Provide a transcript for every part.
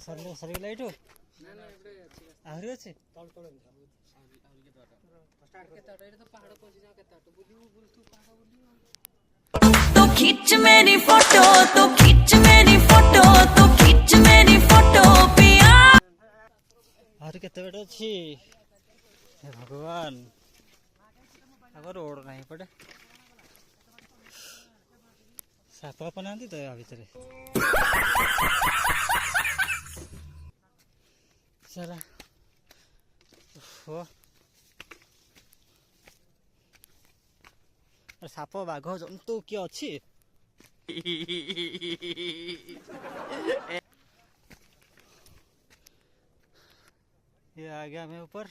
ସରିଗଲା ଏଇଠୁ ଆହୁରି ଅଛି। तो खींच मेरी फोटो तो खींच मेरी फोटो तो खींच मेरी फोटो पिया। ଆହୁରି କେତେ ବାଟ ଅଛି ହେ ଭଗବାନ। ଆଗ ରୋଡ ନାହିଁ ପଟେ ସାପ ଫାପ ନାହାନ୍ତି ତ ୟା ଭିତରେ ସାରା ସାପ ବାଘ ଜନ୍ତୁ କିଏ ଅଛି? ये आ गया मैं ऊपर।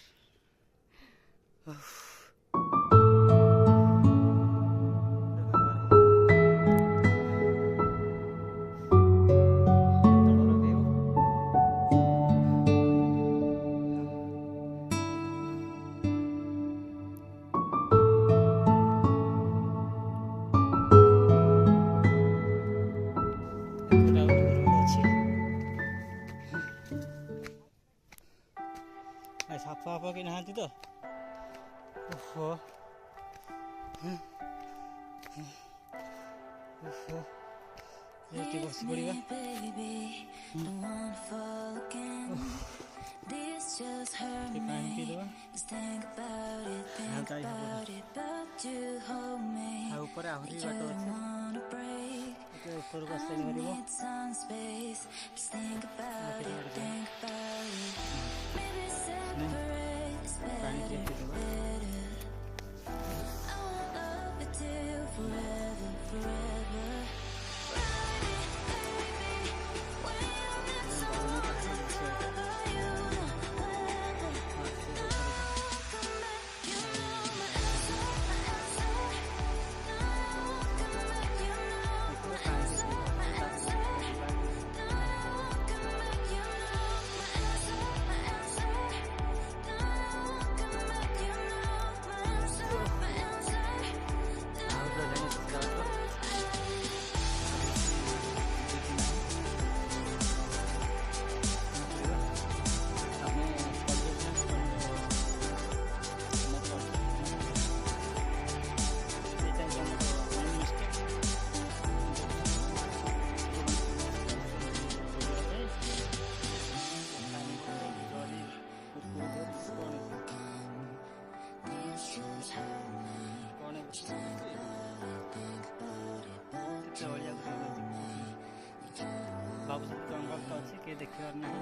ସାପ ଫାପ କେହି ନାହାନ୍ତି ତ? ଏଠି ବସି ପଡ଼ିବା। ପାଣି ପିଇଦେବା ଆଉ ଉପରେ ଆହୁରି ବାଟ ଅଛି। ଉପରକୁ ଆସିବାକୁ ପଡ଼ିବ। ପାଣି ଟିକେ ପିଇଦେବା। ଭାବୁଛନ୍ତି ଜଙ୍ଗଲ ତ ଅଛି କିଏ ଦେଖିବାର ନାହିଁ।